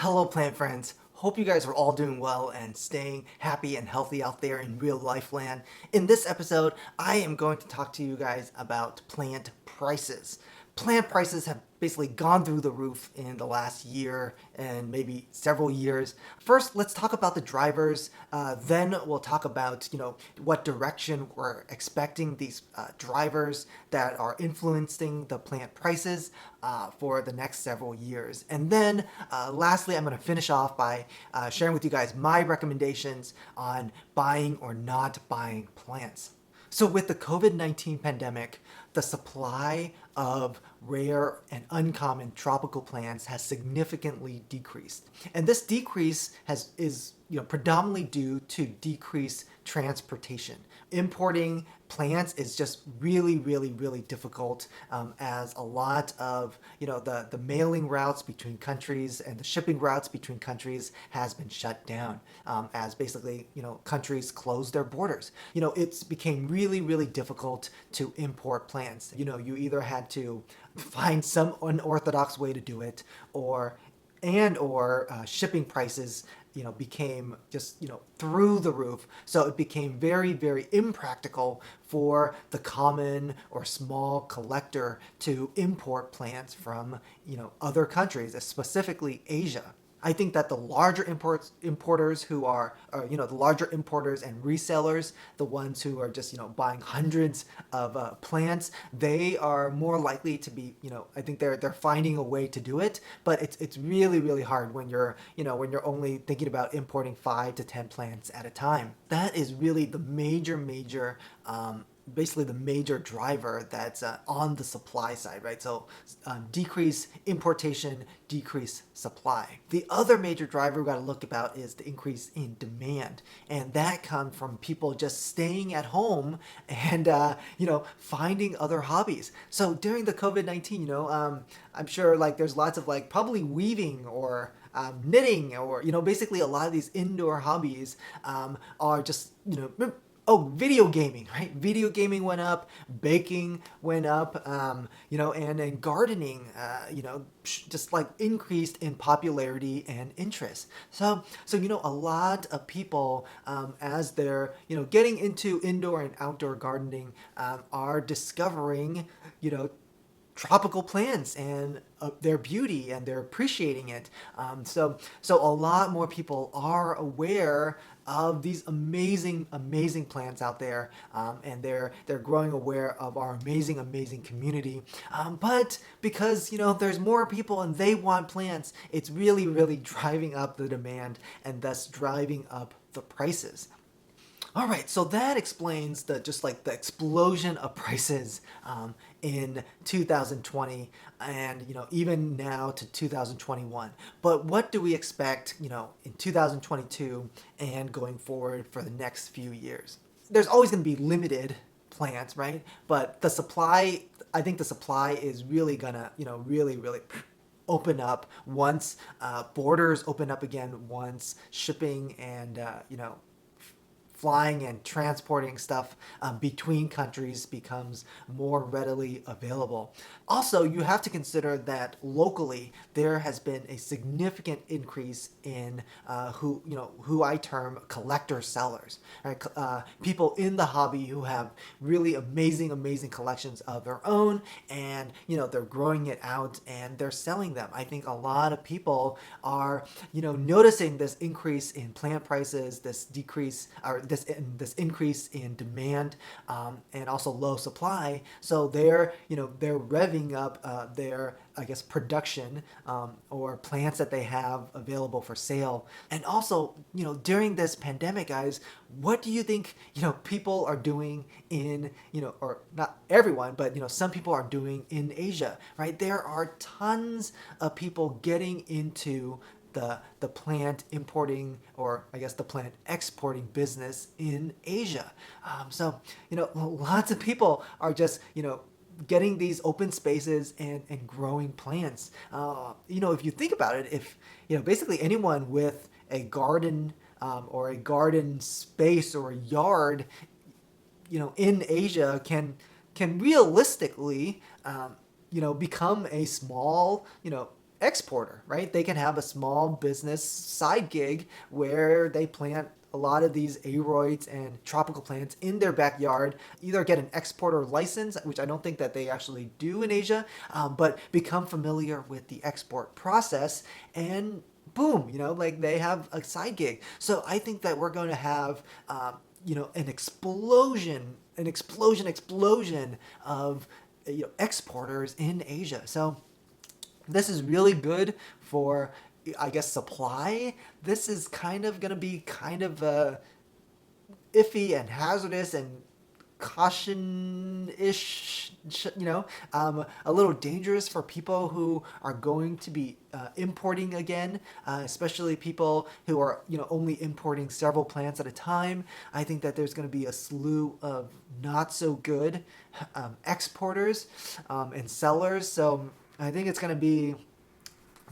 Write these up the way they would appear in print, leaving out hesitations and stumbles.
Hello, plant friends. Hope you guys are all doing well and staying happy and healthy out there in real life land. In this episode, I am going to talk to you guys about plant prices. Plant prices have basically gone through the roof in the last year and maybe several years. First, let's talk about the drivers. Then we'll talk about what direction we're expecting these drivers that are influencing the plant prices for the next several years. And then lastly, I'm going to finish off by sharing with you guys my recommendations on buying or not buying plants. So, with the COVID-19 pandemic, the supply of rare and uncommon tropical plants has significantly decreased. And this decrease is predominantly due to decreased transportation. Importing plants is just really difficult, as a lot of the mailing routes between countries and the shipping routes between countries has been shut down, as basically countries close their borders. It's became really difficult to import plants. You either had to find some unorthodox way to do it, or shipping prices became just through the roof. So it became very impractical for the common or small collector to import plants from other countries, specifically Asia. I think that the larger importers who are the larger importers and resellers, the ones who are just buying hundreds of plants, they are more likely to be I think they're finding a way to do it, but it's really hard when you're only thinking about importing 5 to 10 plants at a time. That is really the major basically the major driver that's on the supply side, right? So decrease importation, decrease supply. The other major driver we got to look about is the increase in demand, and that comes from people just staying at home and finding other hobbies. So during the COVID-19, I'm sure there's lots of probably weaving or knitting, or basically a lot of these indoor hobbies are just oh, video gaming, right? Video gaming went up, baking went up, and then gardening, just increased in popularity and interest. So a lot of people, as they're, getting into indoor and outdoor gardening, are discovering, tropical plants and their beauty, and they're appreciating it. So a lot more people are aware of these amazing plants out there, and they're growing aware of our amazing community. But because there's more people and they want plants, it's really driving up the demand and thus driving up the prices. All right, so that explains the explosion of prices in 2020, and even now to 2021. But what do we expect in 2022 and going forward for the next few years? There's always going to be limited plants, right? But the supply, I think the supply is really gonna really open up once borders open up again, once shipping and flying and transporting stuff between countries becomes more readily available. Also, you have to consider that locally there has been a significant increase in who I term collector sellers, right? People in the hobby who have really amazing collections of their own, and they're growing it out and they're selling them. I think a lot of people are noticing this increase in plant prices, this decrease or this increase in demand, and also low supply. So they're revving up their production, or plants that they have available for sale. And also during this pandemic, guys, what do you think people are doing in or not everyone, but some people are doing in Asia, right? There are tons of people getting into the plant importing, or the plant exporting business in Asia. So lots of people are just getting these open spaces and growing plants. If you think about it, if basically anyone with a garden, or a garden space or a yard in Asia can realistically become a small exporter, right? They can have a small business side gig where they plant a lot of these aroids and tropical plants in their backyard, either get an exporter license, which I don't think that they actually do in Asia, but become familiar with the export process, and boom, like they have a side gig. So I think that we're going to have, an explosion of exporters in Asia. So this is really good for, I guess, supply. This is kind of going to be kind of iffy and hazardous and caution-ish, a little dangerous for people who are going to be importing again, especially people who are, only importing several plants at a time. I think that there's going to be a slew of not so good exporters and sellers. So I think it's going to be,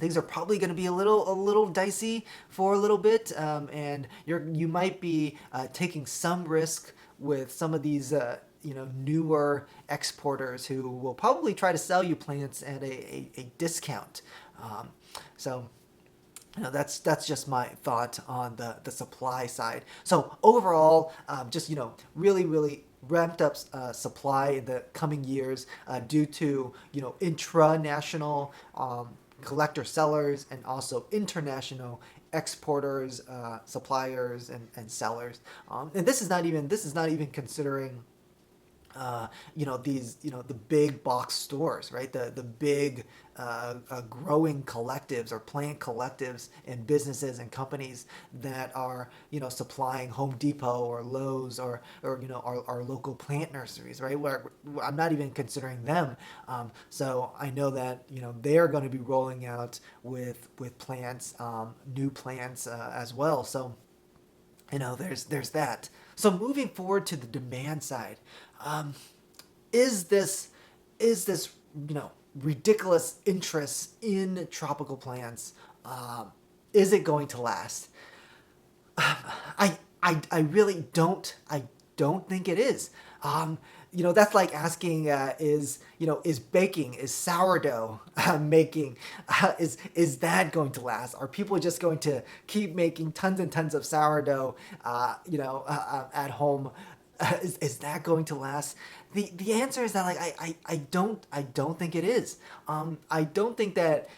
things are probably going to be a little dicey for a little bit, and you might be taking some risk with some of these newer exporters who will probably try to sell you plants at a discount. So that's just my thought on the supply side. So overall, just really ramped up supply in the coming years due to intra-national collector sellers and also international exporters, suppliers, and sellers. And this is not even considering these, the big box stores, right? The big growing collectives or plant collectives and businesses and companies that are, supplying Home Depot or Lowe's or our local plant nurseries, right? Where I'm not even considering them. So I know that, they're going to be rolling out with plants, new plants as well. So, there's that. So moving forward to the demand side, is this ridiculous interest in tropical plants? Is it going to last? I really don't think it is. That's like asking, is baking, is sourdough making, is that going to last? Are people just going to keep making tons and tons of sourdough, at home? Is that going to last? The answer is that, like, I don't think it is. I don't think that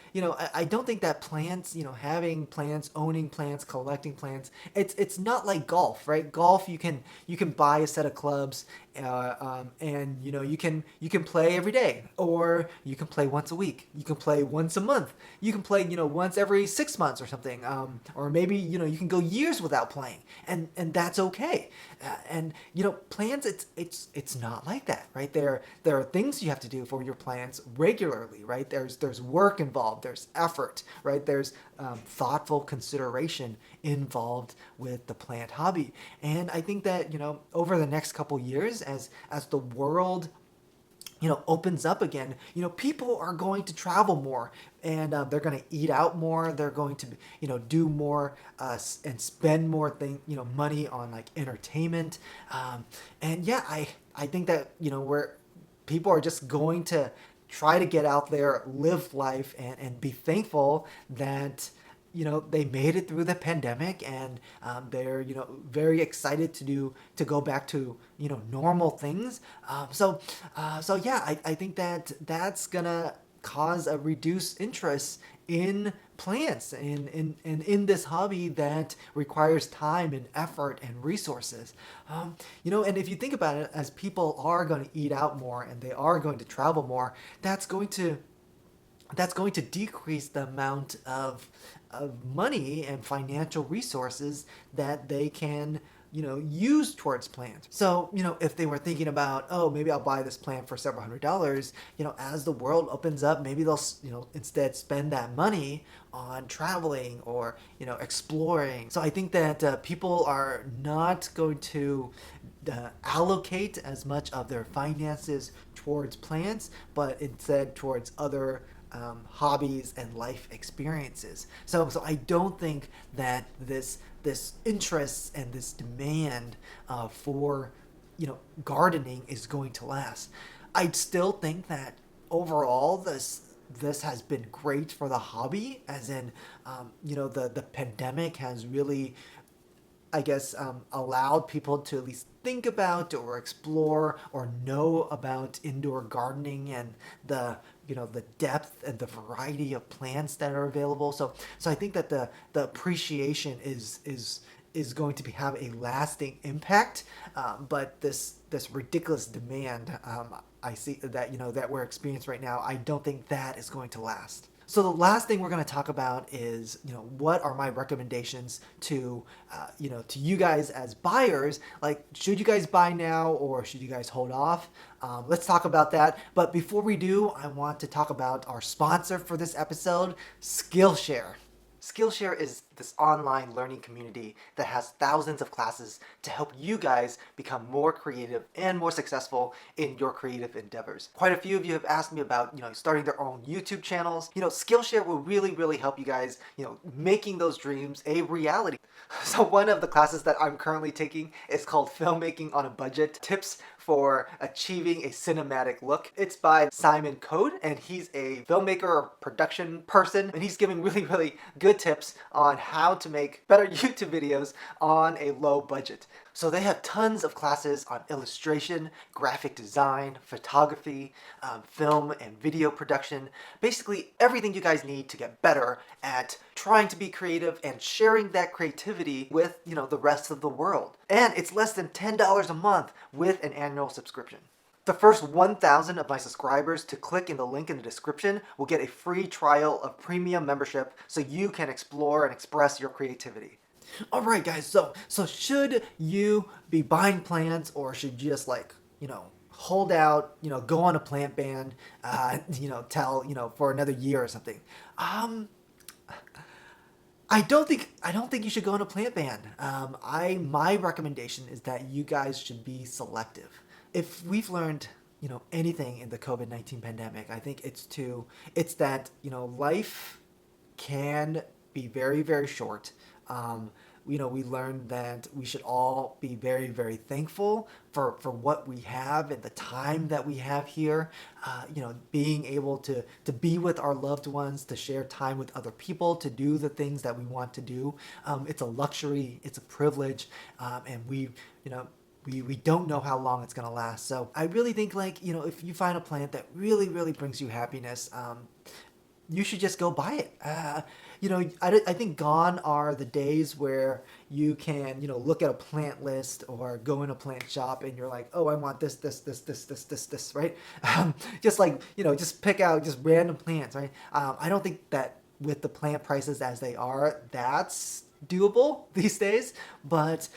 I don't think that plants, having plants, owning plants, collecting plants, it's not like golf, right? Golf, you can buy a set of clubs, and you can play every day, or you can play once a week, you can play once a month, you can play once every 6 months or something, or maybe you can go years without playing, and that's okay. And plants, it's not like that, right? There are things you have to do for your plants regularly, right? There's work involved, there's effort, right? There's thoughtful consideration involved with the plant hobby. And I think that over the next couple years, as the world opens up again, people are going to travel more, and they're going to eat out more. They're going to, do more and spend more money on, like, entertainment. And yeah, I think that, where people are just going to try to get out there, live life, and be thankful that, they made it through the pandemic, and they're very excited to go back to normal things. So yeah, I think that that's gonna cause a reduced interest in plants and in this hobby that requires time and effort and resources. And if you think about it, as people are going to eat out more and they are going to travel more, that's going to decrease the amount of money and financial resources that they can use towards plants. So if they were thinking about, oh, maybe I'll buy this plant for several $100s, as the world opens up, maybe they'll instead spend that money on traveling or exploring. So I think that people are not going to allocate as much of their finances towards plants, but instead towards other hobbies and life experiences. So I don't think that this interest and this demand for gardening is going to last. I still think that overall this has been great for the hobby, as in, the pandemic has really, I guess, allowed people to at least think about or explore or know about indoor gardening and the depth and the variety of plants that are available. So I think that the appreciation is going to have a lasting impact. But this ridiculous demand, I see that that we're experiencing right now, I don't think that is going to last. So the last thing we're going to talk about is, what are my recommendations to, to you guys as buyers? Like, should you guys buy now or should you guys hold off? Let's talk about that. But before we do, I want to talk about our sponsor for this episode, Skillshare. Skillshare is this online learning community that has thousands of classes to help you guys become more creative and more successful in your creative endeavors. Quite a few of you have asked me about, starting their own YouTube channels. Skillshare will really, really help you guys, making those dreams a reality. So one of the classes that I'm currently taking is called Filmmaking on a Budget: Tips for Achieving a Cinematic Look. It's by Simon Code, and he's a filmmaker or production person, and he's giving really, really good tips on how to make better YouTube videos on a low budget. So they have tons of classes on illustration, graphic design, photography, film and video production, basically everything you guys need to get better at trying to be creative and sharing that creativity with, the rest of the world. And it's less than $10 a month with an annual subscription. The first 1,000 of my subscribers to click in the link in the description will get a free trial of premium membership so you can explore and express your creativity. All right, guys, so should you be buying plants, or should you just hold out, go on a plant ban, for another year or something? I don't think you should go on a plant ban. My recommendation is that you guys should be selective. If we've learned, anything in the COVID-19 pandemic, I think it's that, life can be very, very short. We learned that we should all be very, very thankful for what we have and the time that we have here. Being able to be with our loved ones, to share time with other people, to do the things that we want to do. It's a luxury, it's a privilege, and we don't know how long it's going to last. So I really think, if you find a plant that really, really brings you happiness, you should just go buy it. I think gone are the days where you can, look at a plant list or go in a plant shop and you're like, oh, I want this, right? Just pick out just random plants, right? I don't think that with the plant prices as they are, that's doable these days. But,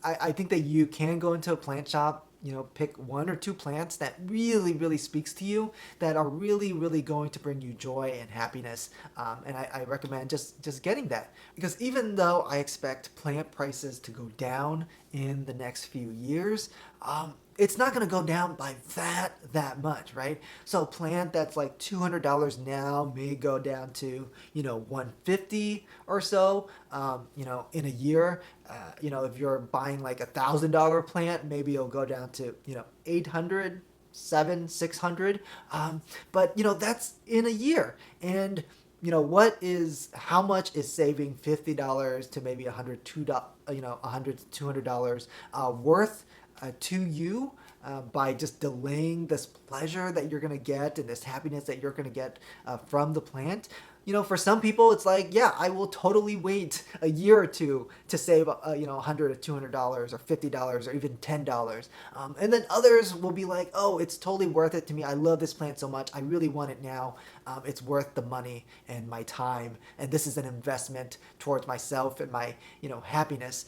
I think that you can go into a plant shop, pick one or two plants that really, really speaks to you, that are really, really going to bring you joy and happiness. And I recommend just getting that. Because even though I expect plant prices to go down in the next few years, it's not going to go down by that much, right? So a plant that's like $200 now may go down to, $150 or so, in a year. If you're buying like $1,000 plant, maybe it'll go down to, $800, $600. But that's in a year. And how much is saving $50 to maybe $100 to $200 worth to you by just delaying this pleasure that you're going to get and this happiness that you're going to get from the plant? For some people, it's like, yeah, I will totally wait a year or two to save, $100 or $200 or $50 or even $10. And then others will be like, oh, it's totally worth it to me. I love this plant so much. I really want it now. It's worth the money and my time. And this is an investment towards myself and my, happiness.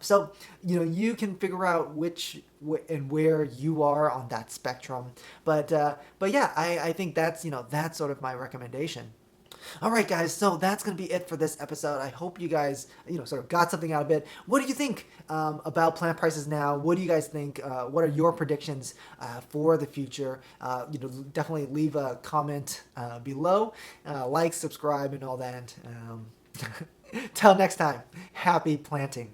So, you can figure out which and where you are on that spectrum. But yeah, I think that's sort of my recommendation. All right, guys, so that's going to be it for this episode. I hope you guys, sort of got something out of it. What do you think about plant prices now? What do you guys think? What are your predictions for the future? Definitely leave a comment below. Like, subscribe, and all that. Till next time, happy planting.